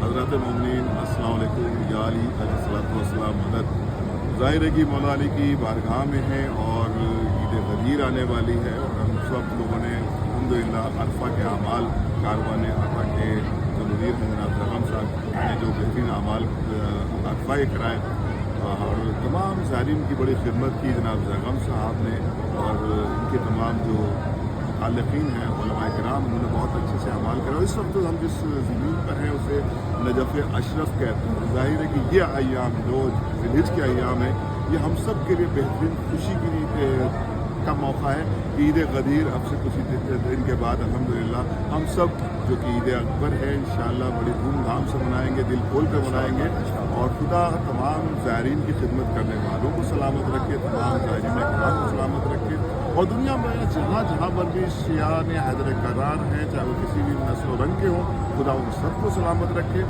حضرت مومنین السلام علیکم یا علی علیہ السلام مدد ظاہر ہے کہ مولا علی کی بارگاہ میں ہے اور عید غدیر آنے والی ہے اور ہم سب لوگوں نے الحمدللہ عرفہ کے اعمال کاروان آقا کے جو مدیر ہیں جناب زغم صاحب نے جو بہترین اعمال عرفہ کے کرائے اور تمام زائرین کی بڑی خدمت کی جناب زغم صاحب نے اور ان کے تمام جو متعلقین ہیں علماء کرام انہوں نے بہت اچھے سے اعمال کرا. اس وقت ہم جس زمین پر ہیں اسے نجف اشرف کہتے ہیں. ظاہر ہے کہ یہ ایام جو ذی الحجہ کے ایام ہیں یہ ہم سب کے لیے بہترین خوشی کی کا موقع ہے. عید غدیر اب سے کچھ دن کے بعد الحمدللہ ہم سب جو کہ عید اکبر ہے انشاءاللہ بڑی دھوم دھام سے منائیں گے, دل کھول کر منائیں گے اور خدا تمام زائرین کی خدمت کرنے والوں کو سلامت رکھے, تمام زائرین اکرام کو سلامت رکھے اور دنیا میں جہاں جہاں پر بھی شیعہ حیدر کرار ہیں چاہے وہ کسی بھی نسل و رنگ کے ہوں خدا ان سب کو سلامت رکھے.